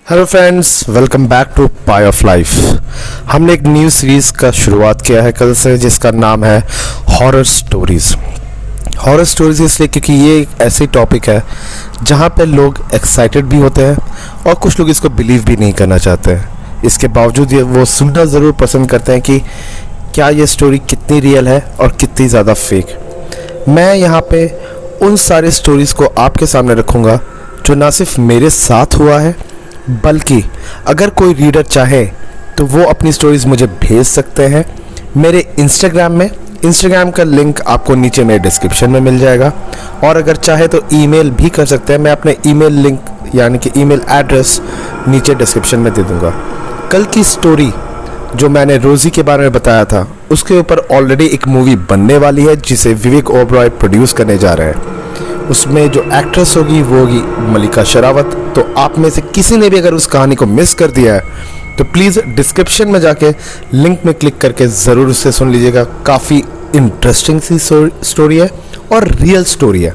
Hello friends, welcome back to pie of life. हमने एक new series का शुरुआत किया है कल से, जिसका नाम है हॉरर स्टोरीज़। हॉरर स्टोरीज़ इसलिए क्योंकि ये एक ऐसी टॉपिक है जहाँ पे लोग एक्साइटेड भी होते हैं और कुछ लोग इसको बिलीव भी नहीं करना चाहते हैं। इसके बावजूद ये वो सुनना ज़रूर पसंद करते हैं कि क्या ये स्टोरी कितनी रियल है और कितनी ज़्यादा फेक। मैं यहाँ पे उन सारे स्टोरीज़ को आपके सामने रखूँगा जो ना सिर्फ मेरे साथ हुआ है, बल्कि अगर कोई रीडर चाहे तो वो अपनी स्टोरीज़ मुझे भेज सकते हैं मेरे इंस्टाग्राम में। इंस्टाग्राम का लिंक आपको नीचे मेरे डिस्क्रिप्शन में मिल जाएगा, और अगर चाहे तो ईमेल भी कर सकते हैं। मैं अपने ईमेल लिंक यानी कि ईमेल एड्रेस नीचे डिस्क्रिप्शन में दे दूंगा। कल की स्टोरी जो मैंने रोज़ी के बारे में बताया था, उसके ऊपर ऑलरेडी एक मूवी बनने वाली है जिसे विवेक ओबरॉय प्रोड्यूस करने जा रहे हैं। उसमें जो एक्ट्रेस होगी वो होगी मलिका शेरावत। तो आप में से किसी ने भी अगर उस कहानी को मिस कर दिया है तो प्लीज़ डिस्क्रिप्शन में जाके लिंक में क्लिक करके ज़रूर उसे सुन लीजिएगा। काफ़ी इंटरेस्टिंग सी स्टोरी है और रियल स्टोरी है।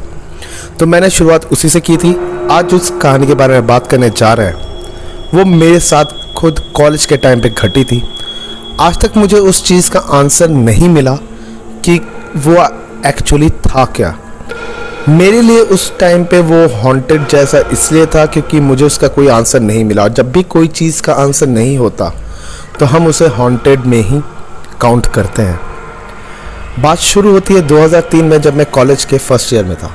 तो मैंने शुरुआत उसी से की थी। आज उस कहानी के बारे में बात करने जा रहे हैं। वो मेरे साथ खुद कॉलेज के टाइम पे घटी थी। आज तक मुझे उस चीज़ का आंसर नहीं मिला कि वो एक्चुअली था क्या। मेरे लिए उस टाइम पे वो हॉन्टेड जैसा इसलिए था क्योंकि मुझे उसका कोई आंसर नहीं मिला। और जब भी कोई चीज़ का आंसर नहीं होता तो हम उसे हॉन्टेड में ही काउंट करते हैं। बात शुरू होती है 2003 में, जब मैं कॉलेज के फर्स्ट ईयर में था।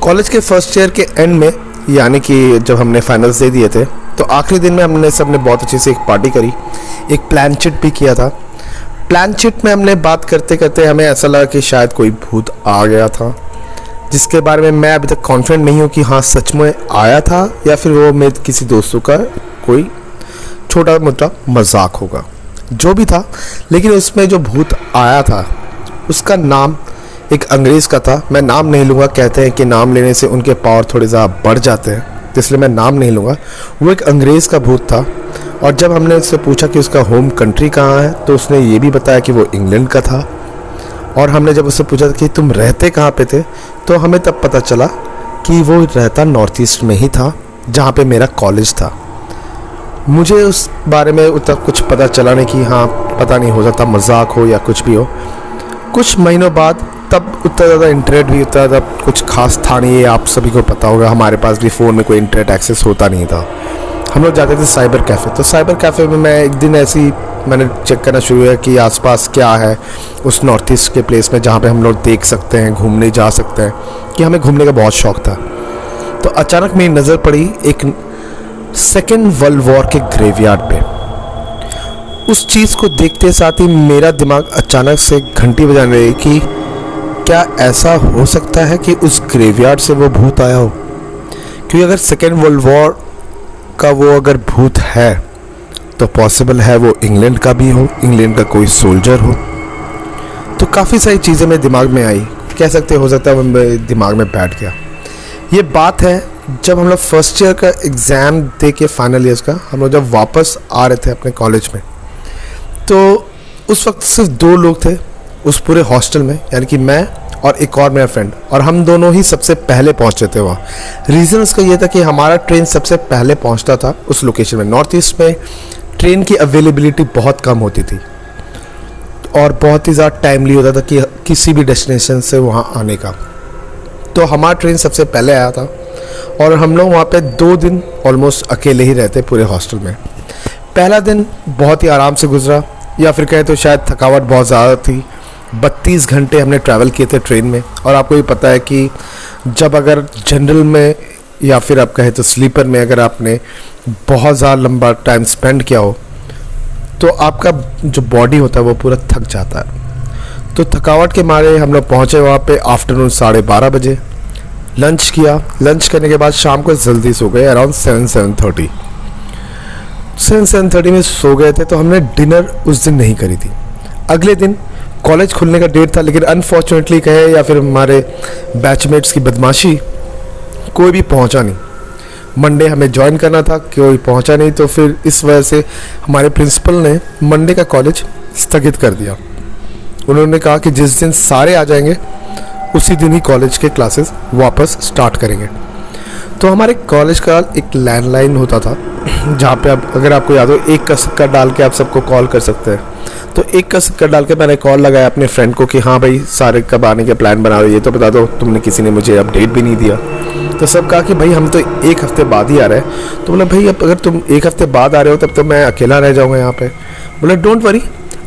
कॉलेज के फर्स्ट ईयर के एंड में, यानी कि जब हमने फाइनल्स दे दिए थे, तो आखिरी दिन में हमने सबने बहुत अच्छे से एक पार्टी करी, एक प्लान चिट भी किया था। प्लान चिट में हमने बात करते करते हमें ऐसा लगा कि शायद कोई भूत आ गया था, जिसके बारे में मैं अभी तक कॉन्फिडेंट नहीं हूँ कि हाँ सच में आया था या फिर वो मेरे किसी दोस्तों का कोई छोटा मोटा मजाक होगा। जो भी था, लेकिन उसमें जो भूत आया था उसका नाम एक अंग्रेज़ का था। मैं नाम नहीं लूँगा, कहते हैं कि नाम लेने से उनके पावर थोड़े ज़्यादा बढ़ जाते हैं, तो इसलिए मैं नाम नहीं लूँगा। वो एक अंग्रेज़ का भूत था। और जब हमने उससे पूछा कि उसका होम कंट्री कहाँ है, तो उसने ये भी बताया कि वो इंग्लैंड का था। और हमने जब उससे पूछा कि तुम रहते कहाँ पे थे, तो हमें तब पता चला कि वो रहता नॉर्थ ईस्ट में ही था, जहाँ पे मेरा कॉलेज था। मुझे उस बारे में उतना कुछ पता चला नहीं कि हाँ पता नहीं, हो सकता मजाक हो या कुछ भी हो। कुछ महीनों बाद तब उतना ज़्यादा इंटरनेट भी उतना ज़्यादा कुछ खास था नहीं, ये आप सभी को पता होगा। हमारे पास भी फ़ोन में कोई इंटरनेट एक्सेस होता नहीं था। हम लोग जाते थे साइबर कैफ़े। तो साइबर कैफ़े में मैं एक दिन ऐसी मैंने चेक करना शुरू किया कि आसपास क्या है उस नॉर्थ ईस्ट के प्लेस में जहाँ पे हम लोग देख सकते हैं, घूमने जा सकते हैं, कि हमें घूमने का बहुत शौक़ था। तो अचानक मेरी नज़र पड़ी एक सेकेंड वर्ल्ड वॉर के ग्रेवयार्ड पे। उस चीज़ को देखते साथ ही मेरा दिमाग अचानक से घंटी बजाने लगी कि क्या ऐसा हो सकता है कि उस ग्रेवयार्ड से वो भूत आया हो। क्योंकि अगर सेकेंड वर्ल्ड वॉर का वो अगर भूत है तो पॉसिबल है वो इंग्लैंड का भी हो, इंग्लैंड का कोई सोल्जर हो। तो काफ़ी सारी चीज़ें मेरे दिमाग में आई, कह सकते हो सकता है वो मेरे दिमाग में बैठ गया। ये बात है जब हम लोग फर्स्ट ईयर का एग्ज़ाम दे के फाइनल ईयर्स का हम लोग जब वापस आ रहे थे अपने कॉलेज में, तो उस वक्त सिर्फ 2 लोग थे उस पूरे हॉस्टल में, यानी कि मैं और एक और मेरा फ्रेंड, और हम दोनों ही सबसे पहले पहुंचे थे वहाँ। रीज़न उसका ये था कि हमारा ट्रेन सबसे पहले पहुंचता था उस लोकेशन में। नॉर्थ ईस्ट में ट्रेन की अवेलेबिलिटी बहुत कम होती थी और बहुत ही ज़्यादा टाइमली होता था कि किसी भी डेस्टिनेशन से वहाँ आने का। तो हमारा ट्रेन सबसे पहले आया था और हम लोग वहाँ पे 2 दिन ऑलमोस्ट अकेले ही रहते पूरे हॉस्टल में। पहला दिन बहुत ही आराम से गुजरा, या फिर कहें तो शायद थकावट बहुत ज़्यादा थी। 32 घंटे हमने ट्रैवल किए थे ट्रेन में। और आपको ये पता है कि जब अगर जनरल में या फिर आप कहें तो स्लीपर में अगर आपने बहुत ज़्यादा लंबा टाइम स्पेंड किया हो तो आपका जो बॉडी होता है वो पूरा थक जाता है। तो थकावट के मारे हम लोग पहुँचे वहाँ पे आफ्टरनून 12:30 बजे। लंच किया। लंच करने के बाद शाम को जल्दी सो गए, अराउंड 7:30 में सो गए थे। तो हमने डिनर उस दिन नहीं करी थी। अगले दिन कॉलेज खुलने का डेट था, लेकिन अनफॉर्चुनेटली कहे या फिर हमारे बैचमेट्स की बदमाशी, कोई भी पहुंचा नहीं। मंडे हमें ज्वाइन करना था, कोई पहुंचा नहीं। तो फिर इस वजह से हमारे प्रिंसिपल ने मंडे का कॉलेज स्थगित कर दिया। उन्होंने कहा कि जिस दिन सारे आ जाएंगे उसी दिन ही कॉलेज के क्लासेस वापस स्टार्ट करेंगे। तो हमारे कॉलेज का एक लैंडलाइन होता था जहाँ पे आप, अगर आपको याद हो, 1 का सिक्का डाल के आप सबको कॉल कर सकते हैं। तो 1 का सिक्का डाल के मैंने कॉल लगाया अपने फ्रेंड को कि हाँ भाई सारे कब आने के प्लान बना रहे, ये तो बता दो। तुमने किसी ने मुझे अपडेट भी नहीं दिया। तो सब कहा कि भाई हम तो 1 हफ्ते बाद ही आ रहे हैं। तो बोला भाई अब अगर तुम 1 हफ्ते बाद आ रहे हो तब तो मैं अकेला रह जाऊँगा यहाँ पे। बोला डोंट वरी,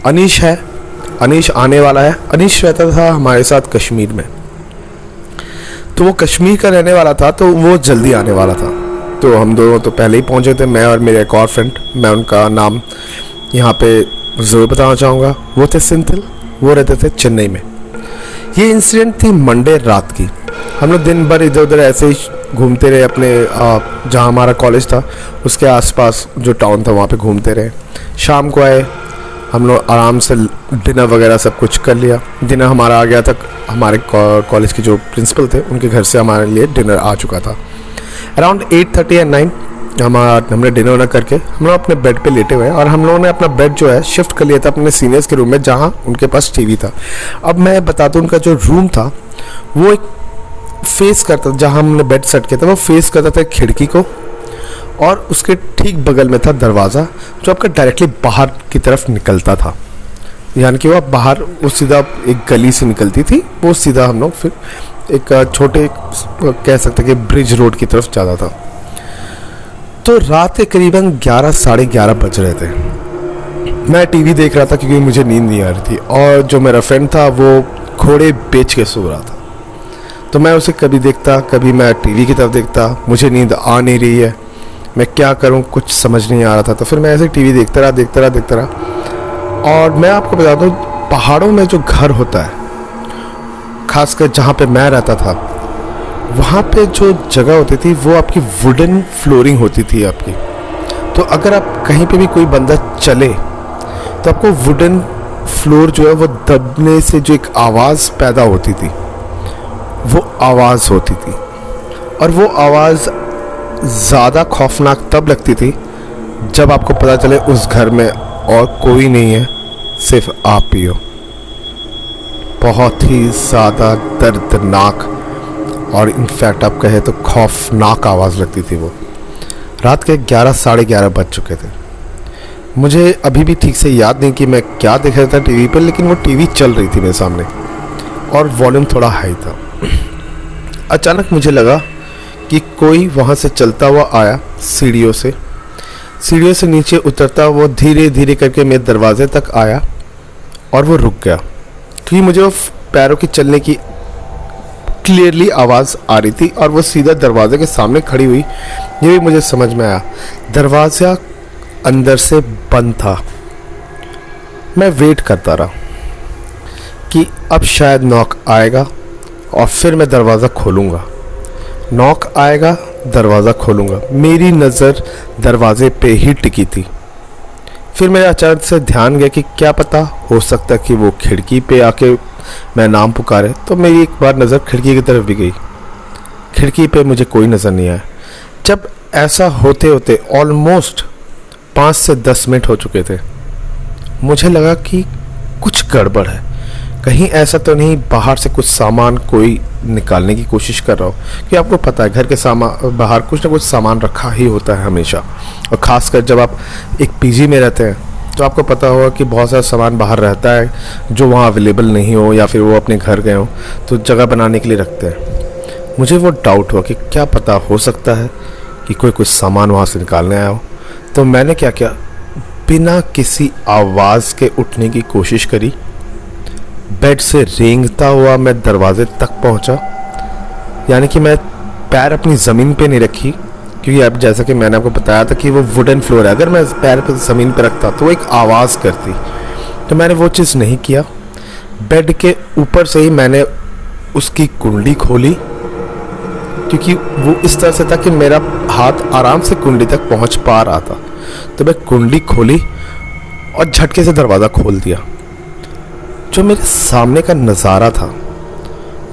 अनीश है, अनीश आने वाला है। अनीश रहता था हमारे साथ कश्मीर में, तो वो कश्मीर का रहने वाला था, तो वो जल्दी आने वाला था। तो हम दोनों तो पहले ही पहुंचे थे, मैं और मेरे एक और फ्रेंड। मैं उनका नाम यहाँ पे ज़रूर बताना चाहूँगा, वो थे सिंथिल, वो रहते थे चेन्नई में। ये इंसिडेंट थी मंडे रात की। हम लोग दिन भर इधर उधर ऐसे ही घूमते रहे अपने जहाँ हमारा कॉलेज था उसके आसपास जो टाउन था वहाँ पे घूमते रहे। शाम को आए, हम लोग आराम से डिनर वगैरह सब कुछ कर लिया। डिनर हमारा आ गया था, हमारे कॉलेज के जो प्रिंसिपल थे उनके घर से हमारे लिए डिनर आ चुका था। अराउंड 8:30 या 9 हमने डिनर वनर करके हम लोग अपने बेड पे लेटे हुए, और हम लोगों ने अपना बेड जो है शिफ्ट कर लिया था अपने सीनियर्स के रूम में जहाँ उनके पास टीवी था। अब मैं बता दूँ, उनका जो रूम था वो एक फेस करता, जहाँ हमने बेड सेट किया था वो फेस करता था खिड़की को, और उसके ठीक बगल में था दरवाज़ा जो आपका डायरेक्टली बाहर की तरफ निकलता था। यानी कि वो बाहर वो सीधा एक गली से निकलती थी, वो सीधा हम लोग फिर एक छोटे कह सकते कि ब्रिज रोड की तरफ जाता था। तो रात के करीबन 11 साढ़े 11 बज रहे थे। मैं टीवी देख रहा था क्योंकि मुझे नींद नहीं आ रही थी, और जो मेरा फ्रेंड था वो घोड़े बेच के सो रहा था। तो मैं उसे कभी देखता, कभी मैं टीवी की तरफ देखता। मुझे नींद आ नहीं रही है, मैं क्या करूं, कुछ समझ नहीं आ रहा था। तो फिर मैं ऐसे टीवी देखता रहा। और मैं आपको बता दूं, पहाड़ों में जो घर होता है, खासकर जहाँ पे मैं रहता था, वहाँ पे जो जगह होती थी वो आपकी वुडन फ्लोरिंग होती थी आपकी। तो अगर आप कहीं पे भी कोई बंदा चले तो आपको वुडन फ्लोर जो है वो दबने से जो एक आवाज़ पैदा होती थी, वो आवाज़ होती थी। और वो आवाज़ ज़्यादा खौफनाक तब लगती थी जब आपको पता चले उस घर में और कोई नहीं है, सिर्फ आप ही हो। बहुत ही ज़्यादा दर्दनाक और इनफैक्ट आप कहे तो खौफनाक आवाज़ लगती थी वो। रात के 11 साढ़े 11 बज चुके थे। मुझे अभी भी ठीक से याद नहीं कि मैं क्या देख रहा था टीवी पर, लेकिन वो टीवी चल रही थी मेरे सामने और वॉल्यूम थोड़ा हाई था। अचानक मुझे लगा कि कोई वहाँ से चलता हुआ आया, सीढ़ियों से नीचे उतरता वो धीरे धीरे करके मेरे दरवाजे तक आया, और वो रुक गया क्योंकि मुझे वो पैरों के चलने की क्लियरली आवाज़ आ रही थी, और वो सीधा दरवाजे के सामने खड़ी हुई। ये भी मुझे समझ में आया, दरवाज़ा अंदर से बंद था। मैं वेट करता रहा कि अब शायद नॉक आएगा और फिर मैं दरवाज़ा खोलूँगा। नॉक आएगा, दरवाज़ा खोलूँगा। मेरी नज़र दरवाजे पे ही टिकी थी। फिर मेरा अचानक से ध्यान गया कि क्या पता, हो सकता कि वो खिड़की पे आके मैं नाम पुकारे। तो मेरी एक बार नज़र खिड़की की तरफ भी गई। खिड़की पे मुझे कोई नज़र नहीं आया। जब ऐसा होते होते ऑलमोस्ट 5 से 10 मिनट हो चुके थे, मुझे लगा कि कुछ गड़बड़ है। कहीं ऐसा तो नहीं बाहर से कुछ सामान कोई निकालने की कोशिश कर रहा हो, कि आपको पता है घर के सामान बाहर कुछ ना कुछ सामान रखा ही होता है हमेशा। और ख़ासकर जब आप एक पीजी में रहते हैं तो आपको पता होगा कि बहुत सारा सामान बाहर रहता है जो वहाँ अवेलेबल नहीं हो, या फिर वो अपने घर गए हो तो जगह बनाने के लिए रखते हैं। मुझे वो डाउट हुआ कि क्या पता, हो सकता है कि कोई कुछ सामान वहाँ से निकालने आया हो। तो मैंने क्या किया, बिना किसी आवाज़ के उठने की कोशिश करी। बेड से रेंगता हुआ मैं दरवाजे तक पहुंचा। यानी कि मैं पैर अपनी ज़मीन पे नहीं रखी, क्योंकि अब जैसा कि मैंने आपको बताया था कि वो वुडन फ्लोर है, अगर मैं पैर पे ज़मीन पे रखता तो वो एक आवाज़ करती। तो मैंने वो चीज़ नहीं किया। बेड के ऊपर से ही मैंने उसकी कुंडली खोली, क्योंकि वो इस तरह से था कि मेरा हाथ आराम से कुंडली तक पहुंच पा रहा था। तो मैं कुंडली खोली और झटके से दरवाज़ा खोल दिया। जो मेरे सामने का नज़ारा था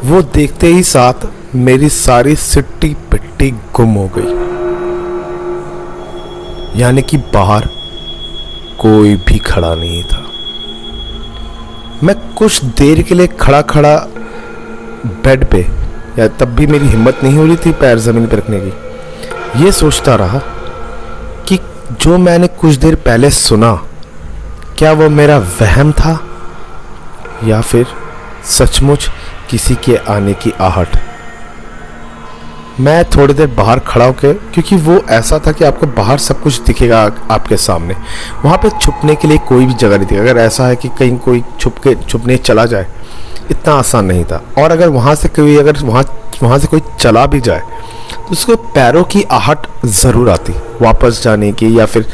वो देखते ही साथ मेरी सारी सिट्टी पिट्टी गुम हो गई। यानी कि बाहर कोई भी खड़ा नहीं था। मैं कुछ देर के लिए खड़ा बेड पे, या तब भी मेरी हिम्मत नहीं हो रही थी पैर ज़मीन पर रखने की। ये सोचता रहा कि जो मैंने कुछ देर पहले सुना, क्या वो मेरा वहम था या फिर सचमुच किसी के आने की आहट। मैं थोड़ी देर बाहर खड़ा होकर, क्योंकि वो ऐसा था कि आपको बाहर सब कुछ दिखेगा आपके सामने, वहाँ पे छुपने के लिए कोई भी जगह नहीं थी। अगर ऐसा है कि कहीं कोई छुपने चला जाए, इतना आसान नहीं था। और अगर वहाँ से कोई चला भी जाए तो उसके पैरों की आहट ज़रूर आती, वापस जाने की या फिर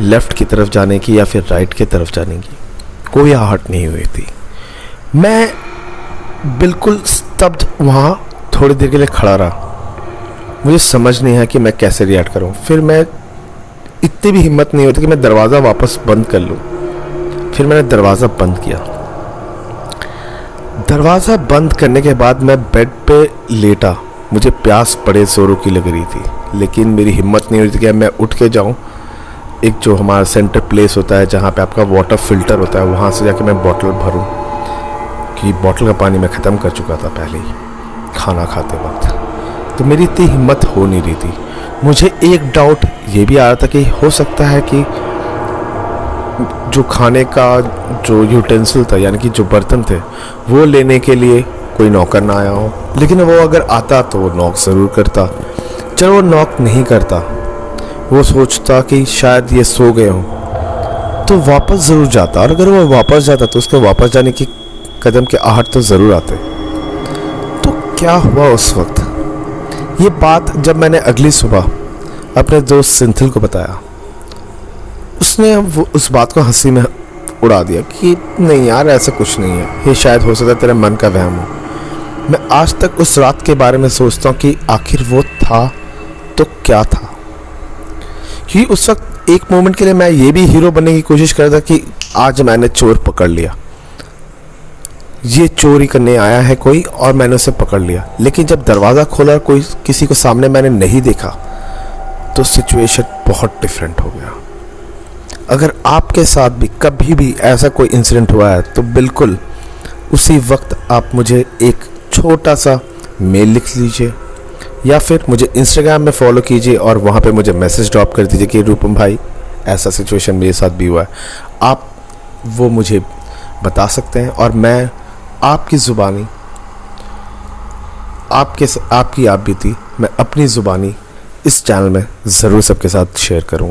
लेफ़्ट की तरफ जाने की या फिर राइट की तरफ जाने की। कोई आहट नहीं हुई थी। मैं बिल्कुल स्तब्ध वहाँ थोड़ी देर के लिए खड़ा रहा। मुझे समझ नहीं आया कि मैं कैसे रिएक्ट करूं। फिर मैं इतनी भी हिम्मत नहीं होती कि मैं दरवाज़ा वापस बंद कर लूं। फिर मैंने दरवाज़ा बंद किया। दरवाज़ा बंद करने के बाद मैं बेड पे लेटा। मुझे प्यास बड़े ज़ोरों की लग रही थी, लेकिन मेरी हिम्मत नहीं हो रही थी कि मैं उठ के जाऊं। एक जो हमारा सेंटर प्लेस होता है जहाँ पे आपका वाटर फिल्टर होता है, वहाँ से जाके मैं बॉटल भरूं, कि बॉटल का पानी मैं ख़त्म कर चुका था पहले ही खाना खाते वक्त। तो मेरी इतनी हिम्मत हो नहीं रही थी। मुझे एक डाउट ये भी आ रहा था कि हो सकता है कि जो खाने का जो यूटेंसिल था, यानी कि जो बर्तन थे, वो लेने के लिए कोई नौकर ना आया हो। लेकिन वो अगर आता तो वो नॉक ज़रूर करता। चलो वो नॉक नहीं करता, वो सोचता कि शायद ये सो गए हों, तो वापस ज़रूर जाता। और अगर वो वापस जाता तो उसके वापस जाने की कदम के आहट तो ज़रूर आते। तो क्या हुआ उस वक्त? ये बात जब मैंने अगली सुबह अपने दोस्त सिंथिल को बताया, उसने उस बात को हंसी में उड़ा दिया कि नहीं यार, ऐसा कुछ नहीं है, ये शायद हो सकता है तेरे मन का वहम हो। मैं आज तक उस रात के बारे में सोचता हूँ कि आखिर वो था तो क्या था। क्योंकि उस वक्त एक मोमेंट के लिए मैं ये भी हीरो बनने की कोशिश कर रहा था कि आज मैंने चोर पकड़ लिया, ये चोरी करने आया है कोई और मैंने उसे पकड़ लिया। लेकिन जब दरवाज़ा खोला और कोई किसी को सामने मैंने नहीं देखा, तो सिचुएशन बहुत डिफरेंट हो गया। अगर आपके साथ भी कभी भी ऐसा कोई इंसिडेंट हुआ है तो बिल्कुल उसी वक्त आप मुझे एक छोटा सा मेल लिख लीजिए या फिर मुझे इंस्टाग्राम में फॉलो कीजिए और वहाँ पे मुझे मैसेज ड्रॉप कर दीजिए कि रूपम भाई ऐसा सिचुएशन मेरे साथ भी हुआ है। आप वो मुझे बता सकते हैं और मैं आपकी ज़ुबानी, आपकी आप बीती मैं अपनी ज़ुबानी इस चैनल में ज़रूर सबके साथ शेयर करूँगा।